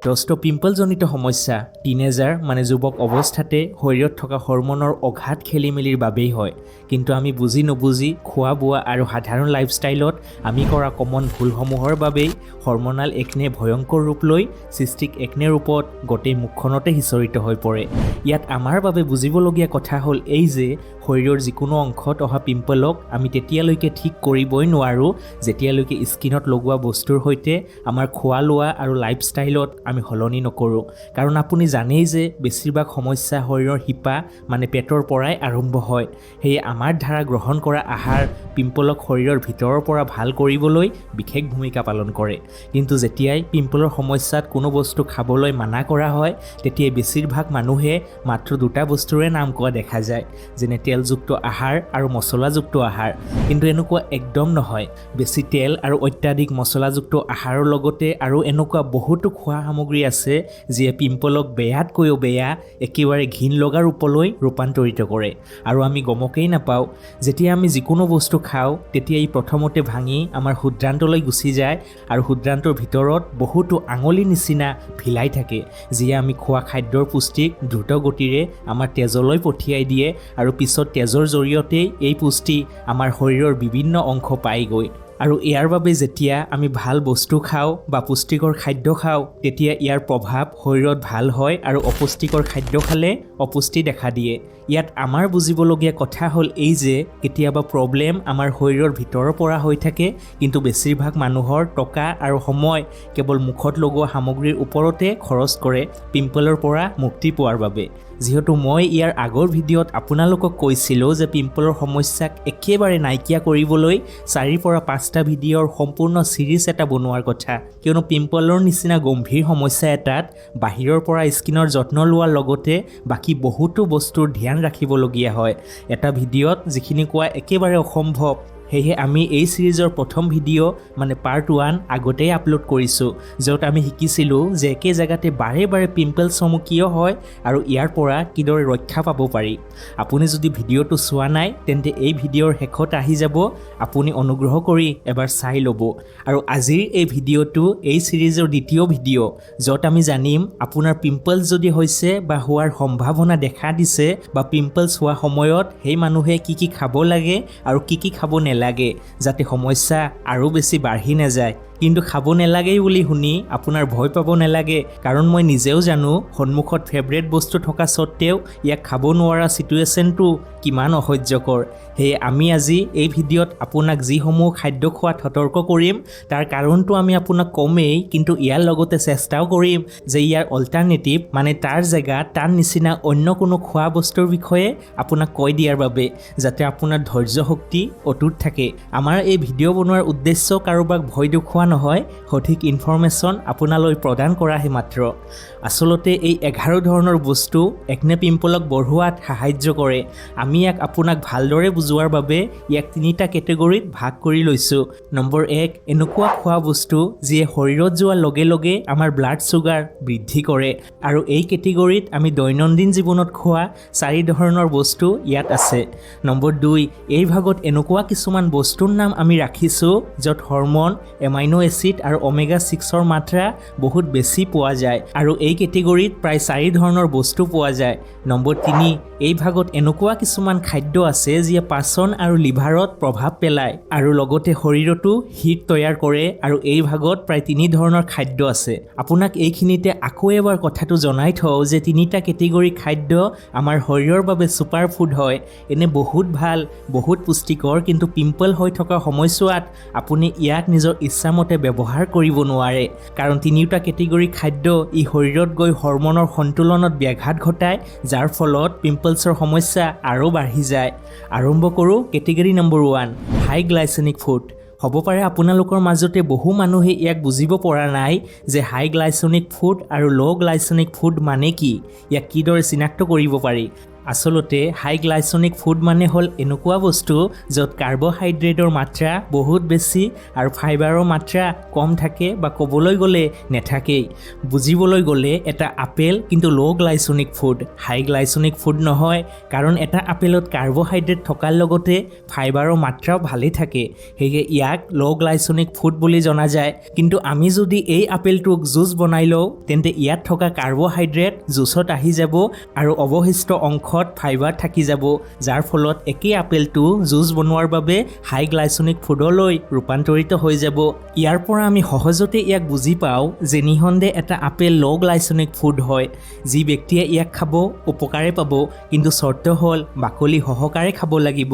দষ্ট পিম্পলজনিত সমস্যা টিনেজাৰ মানে যুৱক অৱস্থাতে শৰীৰত থকা হৰমনৰ অঘাত খেলিমেলিৰ বাবেই হয় কিন্তু আমি বুজি নুবুজি খোৱা বোৱা আৰু সাধাৰণ লাইফষ্টাইলত আমি কৰা কমন ভুলসমূহৰ বাবেই হৰমনাল একনে ভয়ংকৰ ৰূপ লৈ সিষ্টিক একনে ৰূপত গোটেই মুখখনতে হিচৰিত হৈ পৰে ইয়াত আমাৰ বাবে বুজিবলগীয়া কথা হ'ল এই যে শৰীৰৰ যিকোনো অংশত অহা পিম্পলক আমি তেতিয়ালৈকে ঠিক কৰিবই নোৱাৰো যেতিয়ালৈকে স্কিনত লগোৱা বস্তুৰ সৈতে আমাৰ খোৱা লোৱা আৰু লাইফষ্টাইলত আমি হলনি নকৰোঁ কাৰণ আপুনি জানেই যে বেছিভাগ সমস্যা শৰীৰৰ হিপা মানে পেটৰ পৰাই আৰম্ভ হয় সেয়ে আমাৰ ধাৰা গ্ৰহণ কৰা আহাৰ পিম্পলক শৰীৰৰ ভিতৰৰ পৰা ভাল কৰিবলৈ বিশেষ ভূমিকা পালন কৰে কিন্তু যেতিয়াই পিম্পলৰ সমস্যাত কোনো বস্তু খাবলৈ মানা কৰা হয় তেতিয়াই বেছিভাগ মানুহে মাত্ৰ দুটা বস্তুৰে নাম কোৱা দেখা যায় যেনে তেলযুক্ত আহাৰ আৰু মছলাযুক্ত আহাৰ কিন্তু এনেকুৱা একদম নহয় বেছি তেল আৰু অত্যাধিক মছলাযুক্ত আহাৰৰ লগতে আৰু এনেকুৱা বহুতো খোৱা সামগ্ৰী আছে যিয়ে পিম্পলক বেয়াতকৈও বেয়া একেবাৰে ঘিণ লগা ৰূপলৈ ৰূপান্তৰিত কৰে আৰু আমি গমকেই নাপাওঁ যেতিয়া আমি যিকোনো বস্তু খাওঁ তেতিয়া ই প্ৰথমতে ভাঙি আমাৰ শুদ্ৰান্তলৈ গুচি যায় আৰু শুদ্ৰান্তৰ ভিতৰত বহুতো আঙুলি নিচিনা ভিলাই থাকে যিয়ে আমি খোৱা খাদ্যৰ পুষ্টিক দ্ৰুত গতিৰে আমাৰ তেজলৈ পঠিয়াই দিয়ে আৰু পিছত তেজৰ জৰিয়তেই এই পুষ্টি আমাৰ শৰীৰৰ বিভিন্ন অংশ পায়গৈ আৰু ইয়াৰ বাবে যেতিয়া আমি ভাল বস্তু খাওঁ বা পুষ্টিকৰ খাদ্য খাওঁ তেতিয়া ইয়াৰ প্ৰভাৱ শৰীৰত ভাল হয় আৰু অপুষ্টিকৰ খাদ্য খালে অপুষ্টি দেখা দিয়ে ইয়াত আমাৰ বুজিবলগীয়া কথা হ'ল এই যে কেতিয়াবা প্ৰব্লেম আমাৰ শৰীৰৰ ভিতৰৰ পৰা হৈ থাকে কিন্তু বেছিভাগ মানুহৰ টকা আৰু সময় কেৱল মুখত লগোৱা সামগ্ৰীৰ ওপৰতে খৰচ কৰে পিম্পলৰ পৰা মুক্তি পোৱাৰ বাবে যিহেতু মই ইয়াৰ আগৰ ভিডিঅ'ত আপোনালোকক কৈছিলোঁ যে পিম্পলৰ সমস্যাক একেবাৰে নাইকিয়া কৰিবলৈ 4 পৰা 5টা ভিডিঅ'ৰ সম্পূৰ্ণ সিৰিজ এটা বনোৱাৰ কথা কিয়নো পিম্পলৰ নিচিনা গম্ভীৰ সমস্যা এটাত বাহিৰৰ পৰা স্কিনৰ যত্ন লোৱাৰ লগতে বাকী বহুতো বস্তুৰ ধ্যান ৰাখিবলগীয়া হয় এটা ভিডিঅ'ত যিখিনি কোৱা একেবাৰে অসম্ভৱ সেয়ে আমি এই সিৰিজৰ প্ৰথম ভিডিঅ' মানে পাৰ্ট 1 আগতেই আপলোড কৰিছোঁ য'ত আমি শিকিছিলোঁ যে একে জেগাতে বাৰে বাৰে পিম্পলসমূহ কিয় হয় আৰু ইয়াৰ পৰা কিদৰে ৰক্ষা পাব পাৰি আপুনি যদি ভিডিঅ'টো চোৱা নাই তেন্তে এই ভিডিঅ'ৰ শেষত আহি যাব আপুনি অনুগ্ৰহ কৰি এবাৰ চাই ল'ব আৰু আজিৰ এই ভিডিঅ'টো এই সিৰিজৰ দ্বিতীয় ভিডিঅ' য'ত আমি জানিম আপোনাৰ পিম্পলছ যদি হৈছে বা হোৱাৰ সম্ভাৱনা দেখা দিছে বা পিম্পলছ হোৱা সময়ত সেই মানুহে কি খাব লাগে আৰু কি খাব লাগে যাতে সমস্যা আৰু বেছি বাঢ়ি নাযায় কিন্তু খাব নালাগেই বুলি শুনি আপোনাৰ ভয় পাব নালাগে কাৰণ মই নিজেও জানো সন্মুখত ফেভৰেট বস্তু থকা সত্ত্বেও ইয়াক খাব নোৱাৰা সিচুৱেশ্যনটো কিমান অসহ্যকৰ সেয়ে আমি আজি এই ভিডিঅ'ত আপোনাক যিসমূহ খাদ্য খোৱাত সতৰ্ক কৰিম তাৰ কাৰণটো আমি আপোনাক কমেই কিন্তু ইয়াৰ লগতে চেষ্টাও কৰিম যে ইয়াৰ অল্টাৰনেটিভ মানে তাৰ জেগাত তাৰ নিচিনা অন্য কোনো খোৱা বস্তুৰ বিষয়ে আপোনাক কৈ দিয়াৰ বাবে যাতে আপোনাৰ ধৈৰ্য শক্তি অটুট থাকে আমাৰ এই ভিডিঅ' বনোৱাৰ উদ্দেশ্য কাৰোবাক ভয় দেখুওৱা নহয় সঠিক ইনফৰমেশ্যন আপোনালৈ প্ৰদান কৰাহে মাত্ৰ আচলতে এই 11 ধৰণৰ বস্তু একনে পিম্পলক বঢ়োৱাত সাহায্য কৰে আমি ইয়াক আপোনাক ভালদৰে বুজোৱাৰ বাবে ইয়াক 3টা কেটেগৰীত ভাগ কৰি লৈছোঁ নম্বৰ 1 এনেকুৱা খোৱা বস্তু যিয়ে শৰীৰত যোৱাৰ লগে লগে আমাৰ ব্লাড চুগাৰ বৃদ্ধি কৰে আৰু এই কেটেগৰীত আমি দৈনন্দিন জীৱনত খোৱা 4 ধৰণৰ বস্তু ইয়াত আছে নম্বৰ 2 এই ভাগত এনেকুৱা কিছুমান বস্তুৰ নাম আমি ৰাখিছোঁ য'ত হৰমন এমাইনো এচিড আৰু ওমেগা 6ৰ মাত্ৰা বহুত বেছি পোৱা যায় আৰু এই কেটেগৰীত প্ৰায় 4 ধৰণৰ বস্তু পোৱা যায় নম্বৰ 3 এই ভাগত এনেকুৱা কিছুমান খাদ্য আছে যিয়ে পাচন আৰু লিভাৰত প্ৰভাৱ পেলায় আৰু লগতে শৰীৰতো হিট তৈয়াৰ কৰে আৰু এই ভাগত প্ৰায় 3 ধৰণৰ খাদ্য আছে আপোনাক এইখিনিতে আকৌ এবাৰ কথাটো জনাই থওঁ যে 3টা কেটেগৰী খাদ্য আমাৰ শৰীৰৰ বাবে ছুপাৰ ফুড হয় এনে বহুত ভাল বহুত পুষ্টিকৰ কিন্তু পিম্পল হৈ থকা সময়ছোৱাত আপুনি ইয়াক নিজৰ ইচ্ছামতে ব্যৱহাৰ কৰিব নোৱাৰে কাৰণ 3টা কেটেগৰী খাদ্য ই শৰীৰত গৈ হৰমনৰ সন্তুলনত ব্যাঘাত ঘটায় যাৰ ফলত পিম্পলছৰ সমস্যা আৰু বাঢ়ি যায় আৰম্ভ কৰোঁ কেটেগৰী নম্বৰ 1 হাই গ্লাইচেমিক ফুড হ'ব পাৰে আপোনালোকৰ মাজতে বহু মানুহে ইয়াক বুজিব পৰা নাই যে হাই গ্লাইচেমিক ফুড আৰু ল' গ্লাইচেমিক ফুড মানে কি ইয়াক কিদৰে চিনাক্ত কৰিব পাৰি আচলতে হাই গ্লাইচেমিক ফুড মানে হ'ল এনেকুৱা বস্তু য'ত কাৰ্বহাইড্ৰেটৰ মাত্ৰা বহুত বেছি আৰু ফাইবাৰৰ মাত্ৰা কম থাকে বা ক'বলৈ গ'লে নেথাকেই। বুজিবলৈ গ'লে এটা আপেল কিন্তু ল' গ্লাইচেমিক ফুড, হাই গ্লাইচেমিক ফুড নহয়, কাৰণ এটা আপেলত কাৰ্বহাইড্ৰেট থকাৰ লগতে ফাইবাৰৰ মাত্ৰাও ভালেই থাকে, সেয়ে ইয়াক ল' গ্লাইচেমিক ফুড বুলি জনা যায়। কিন্তু আমি যদি এই আপেলটোক জুচ বনাই লওঁ তেন্তে ইয়াত থকা কাৰ্বহাইড্ৰেট জুচত আহি যাব আৰু অৱশিষ্ট অংশত ফাইবাৰ থাকি যাব, যাৰ ফলত একেই আপেলটো জুচ বনোৱাৰ বাবে হাই গ্লাইচেমিক ফুডলৈ ৰূপান্তৰিত হৈ যাব। ইয়াৰ পৰা আমি সহজতে ইয়াক বুজি পাওঁ যে নিঃসন্দেহে এটা আপেল ল' গ্লাইচেমিক ফুড হয়। যি ব্যক্তিয়ে ইয়াক খাব উপকাৰে পাব, কিন্তু চৰ্ত হ'ল বাকলি সহকাৰে খাব লাগিব।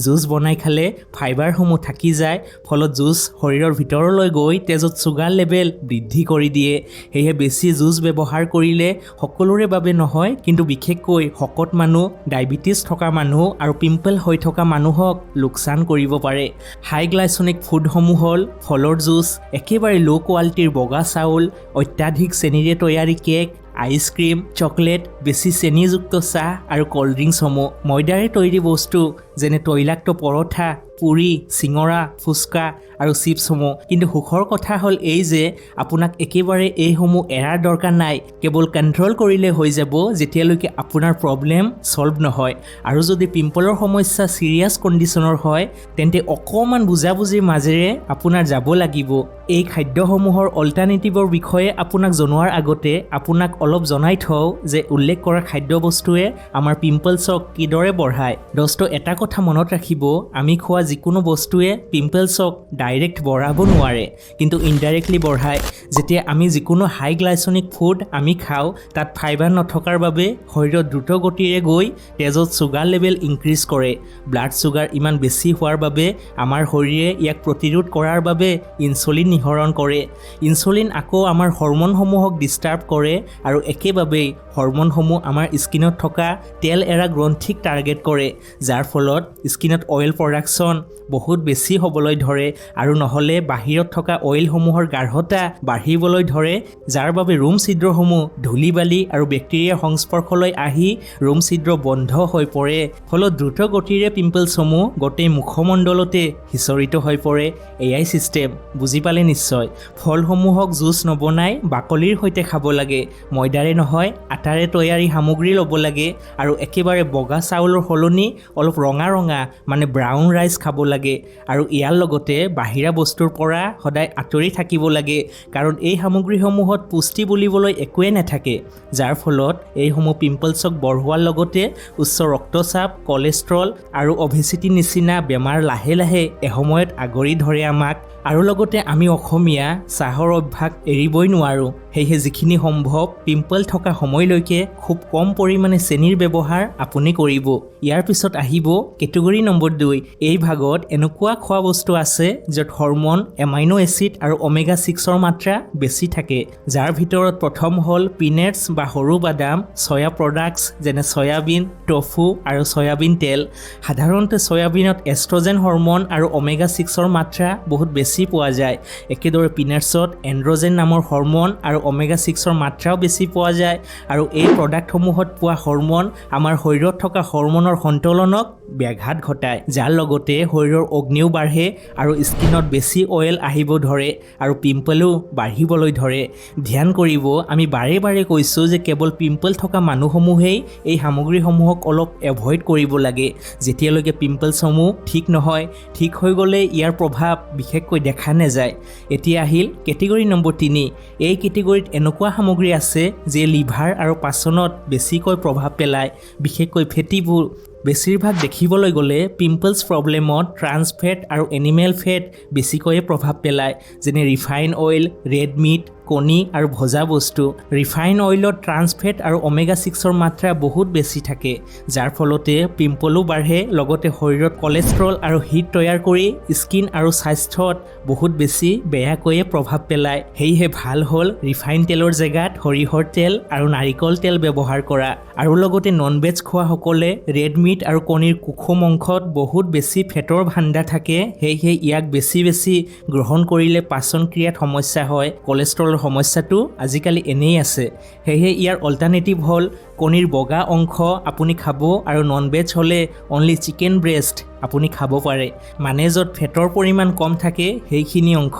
জুচ বনাই খালে ফাইবাৰসমূহ থাকি যায়, ফলত জুচ শৰীৰৰ ভিতৰলৈ গৈ তেজত চুগাৰ লেভেল বৃদ্ধি কৰি দিয়ে। সেয়ে বেছি জুচ ব্যৱহাৰ কৰিলে সকলোৰে বাবে নহয়, কিন্তু বিশেষকৈ শকত মানুহ, ডায়েবেটিছ থকা মানুহ আৰু পিম্পল হৈ থকা মানুহক লোকচান কৰিব পাৰে। হাই গ্লাইচেমিক ফুডসমূহ হ'ল ফলৰ জুচ, একেবাৰে ল' কোৱালিটিৰ বগা চাউল, অত্যাধিক চেনিৰে তৈয়াৰী কেক, আইচক্ৰীম, চকলেট, বেছি চেনিযুক্ত চাহ আৰু ক'ল্ড ড্ৰিংকছসমূহ, ময়দাৰে তৈয়াৰী বস্তু যেনে তৈলাক্ত পৰঠা, পুৰি, চিঙৰা, ফুচকা আৰু চিপছসমূহ। কিন্তু সুখৰ কথা হ'ল এই যে আপোনাক একেবাৰে এইসমূহ এৰাৰ দৰকাৰ নাই, কেৱল কণ্ট্ৰল কৰিলে হৈ যাব যেতিয়ালৈকে আপোনাৰ প্ৰব্লেম ছল্ভ নহয়। আৰু যদি পিম্পলৰ সমস্যা চিৰিয়াছ কণ্ডিশ্যনৰ হয় তেন্তে অকণমান বুজাবুজিৰ মাজেৰে আপোনাৰ যাব লাগিব। এই খাদ্যসমূহৰ অল্টাৰনেটিভৰ বিষয়ে আপোনাক জনোৱাৰ আগতে আপোনাক অলপ জনাই থওঁ যে উল্লেখ কৰা খাদ্যবস্তুৱে আমাৰ পিম্পলছক কিদৰে বঢ়ায়। দোস্তো, এটা কথা মনত ৰাখিব, আমি খোৱা যিকোনো বস্তুৱে পিম্পলছক ডাইৰেক্ট বঢ়াব নোৱাৰে, কিন্তু ইনডাইৰেক্টলি বঢ়ায়। যেতিয়া আমি যিকোনো হাই গ্লাইচেমিক ফুড আমি খাওঁ তাত ফাইবাৰ নথকাৰ বাবে শৰীৰত দ্ৰুত গতিৰে গৈ তেজত চুগাৰ লেভেল ইনক্ৰিজ কৰে। ব্লাড চুগাৰ ইমান বেছি হোৱাৰ বাবে আমাৰ শৰীৰে ইয়াক প্ৰতিৰোধ কৰাৰ বাবে ইনচুলিন নিঃসৰণ কৰে। ইনচুলিন আকৌ আমাৰ হৰম'নসমূহক ডিষ্টাৰ্ব কৰে আৰু একেবাবেই হৰম'নসমূহ আমাৰ স্কিনত থকা তেল এৰা গ্ৰন্থিক টাৰ্গেট কৰে, যাৰ ফলত স্কিনত অইল প্ৰডাকশ্যন বহুত বেছি হ'বলৈ ধৰে আৰু নহ'লে বাহিৰত থকা অইলসমূহৰ গাঢ়তা বাঢ়িবলৈ ধৰে, যাৰ বাবে ৰোম ছিদ্ৰসমূহ ধূলি বালি আৰু বেক্টেৰিয়াৰ সংস্পৰ্শলৈ আহি ৰোম ছিদ্ৰ বন্ধ হৈ পৰে। ফলত দ্ৰুত গতিৰে পিম্পলছসমূহ গোটেই মুখমণ্ডলতে সিঁচৰিত হৈ পৰে। এয়াই ছিষ্টেম, বুজি পালে নিশ্চয়। ফলসমূহক জুচ নবনাই বাকলিৰ সৈতে খাব লাগে, ময়দাৰে নহয় আটাৰে তৈয়াৰী সামগ্ৰী ল'ব লাগে আৰু একেবাৰে বগা চাউলৰ সলনি অলপ ৰঙা ৰঙা মানে ব্ৰাউন ৰাইচ খাব লাগে। আৰু ইয়াৰ লগতে বাহিৰা বস্তুৰ পৰা সদায় আঁতৰি থাকিব লাগে, কাৰণ এই সামগ্ৰীসমূহত পুষ্টি বুলিবলৈ একোৱে নাথাকে, যাৰ ফলত এইসমূহ পিম্পলছক বঢ়োৱাৰ লগতে উচ্চ ৰক্তচাপ, কলেষ্ট্ৰল আৰু অবেচিটি নিচিনা বেমাৰ লাহে লাহে এসময়ত আগুৰি ধৰে আমাক। আৰু লগতে আমি অসমীয়া চাহৰ অভ্যাস এৰিবই নোৱাৰোঁ, সেয়েহে যিখিনি সম্ভৱ পিম্পল থকা সময়লৈকে খুব কম পৰিমাণে চেনিৰ ব্যৱহাৰ আপুনি কৰিব। ইয়াৰ পিছত আহিব কেটেগৰী নম্বৰ 2। এই ভাগত এনেকুৱা খোৱা বস্তু আছে য'ত হৰম'ন, এমাইনো এচিড আৰু ওমেগা 6ৰ মাত্ৰা বেছি থাকে, যাৰ ভিতৰত প্ৰথম হ'ল পিনাটছ বা সৰু বাদাম, চয়া প্ৰডাক্টছ যেনে চয়াবিন, টফু আৰু চয়াবিন তেল। সাধাৰণতে চয়াবিনত এষ্ট্ৰজেন হৰম'ন আৰু ওমেগা 6ৰ মাত্ৰা বহুত বেছি পোৱা যায়। একেদৰে পিনাটছত এণ্ড্ৰজেন নামৰ হৰম'ন আৰু ওমেগা 6ৰ মাত্ৰাও বেছি পোৱা যায়। আৰু এই প্ৰডাক্টসমূহত পোৱা হৰম'ন আমাৰ শৰীৰত থকা হৰম'নৰ সন্তুলনক ব্যাঘাত ঘটায়, যাৰ লগতে শৰীৰৰ অগ্নিও বাঢ়ে আৰু স্কিনত বেছি অইল আহিব ধৰে আৰু পিম্পলো বাঢ়িবলৈ ধৰে। ধ্যান কৰিব, আমি বাৰে বাৰে কৈছোঁ যে কেৱল পিম্পল থকা মানুহসমূহেই এই সামগ্ৰীসমূহক অলপ এভইড কৰিব লাগে, যেতিয়ালৈকে পিম্পলছসমূহ ঠিক নহয়। ঠিক হৈ গ'লে ইয়াৰ প্ৰভাৱ বিশেষকৈ দেখা নাযায়। এতিয়া আহিল কেটেগৰী নম্বৰ 3। এই কেটেগৰীত এনেকুৱা সামগ্ৰী আছে যিয়ে লিভাৰ আৰু পাচনত বেছিকৈ প্ৰভাৱ পেলায়, বিশেষকৈ ফেটিবোৰ। বেছিভাগ দেখিবলৈ গ'লে পিম্পলছ প্ৰব্লেমত ট্ৰান্স ফেট আৰু এনিমেল ফেট বেছিকৈয়ে প্ৰভাৱ পেলায়, যেনে ৰিফাইন অইল, ৰেড মিট, কণী আৰু ভজা বস্তু। ৰিফাইন অইলত ট্ৰান্স ফেট আৰু ওমেগা 6ৰ মাত্ৰা বহুত বেছি থাকে, যাৰ ফলতে পিম্পলো বাঢ়ে, লগতে শৰীৰত কলেষ্ট্ৰল আৰু হিট তৈয়াৰ কৰি স্কিন আৰু স্বাস্থ্যত বহুত বেছি বেয়াকৈয়ে প্ৰভাৱ পেলায়। সেয়েহে ভাল হ'ল ৰিফাইন তেলৰ জেগাত সৰিয়হৰ তেল আৰু নাৰিকল তেল ব্যৱহাৰ কৰা। আৰু লগতে ননভেজ খোৱাসকলে ৰেড মিট আৰু কণীৰ কুসুম অংশত বহুত বেছি ফেটৰ ভাণ্ডাৰ থাকে, সেয়েহে ইয়াক বেছি গ্ৰহণ কৰিলে পাচন ক্ৰিয়াত সমস্যা হয়। কলেষ্ট্ৰলৰ সমস্যাটো আজিকালি এনেই আছে, সেয়েহে ইয়াৰ অল্টাৰনেটিভ হ'ল কণীৰ বগা অংশ আপুনি খাব আৰু নন ভেজ হ'লে অনলি চিকেন ব্ৰেষ্ট আপুনি খাব পাৰে মানে য'ত ফেটৰ পৰিমাণ কম থাকে সেইখিনি অংশ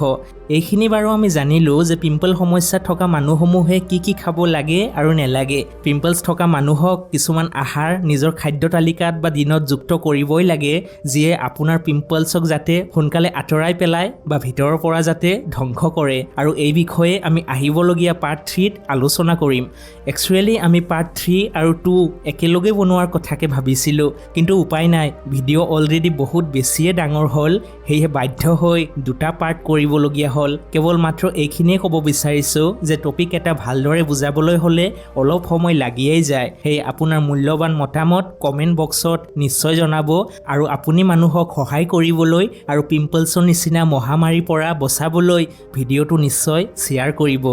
এইখিনি বাৰু আমি জানিলোঁ যে পিম্পল সমস্যা থকা মানুহসমূহে কি খাব লাগে আৰু নেলাগে পিম্পলছ থকা মানুহক কিছুমান আহাৰ নিজৰ খাদ্য তালিকাত বা দিনত যুক্ত কৰিবই লাগে যিয়ে আপোনাৰ পিম্পলছক যাতে সোনকালে আঁতৰাই পেলায় বা ভিতৰৰ পৰা যাতে ধ্বংস কৰে আৰু এই বিষয়ে আমি আহিবলগীয়া পাৰ্ট 3ত আলোচনা কৰিম একচুৱেলি আমি পাৰ্ট 3 আৰু 2 একেলগে বনোৱাৰ কথাকে ভাবিছিলোঁ কিন্তু উপায় নাই ভিডিঅ' অলৰেডি বহুত বেছিয়ে ডাঙৰ হ'ল সেয়ে বাধ্য হৈ দুটা পাৰ্ট কৰিবলগীয়া হ'ল কেৱল মাত্ৰ এইখিনিয়ে ক'ব বিচাৰিছোঁ যে টপিক এটা ভালদৰে বুজাবলৈ হ'লে অলপ সময় লাগিয়েই যায় সেয়ে আপোনাৰ মূল্যৱান মতামত কমেণ্ট বক্সত নিশ্চয় জনাব আৰু আপুনি মানুহক সহায় কৰিবলৈ আৰু পিম্পলছৰ নিচিনা মহামাৰীৰ পৰা বচাবলৈ ভিডিঅ'টো নিশ্চয় শ্বেয়াৰ কৰিব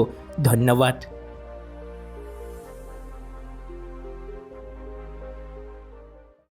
ধন্যবাদ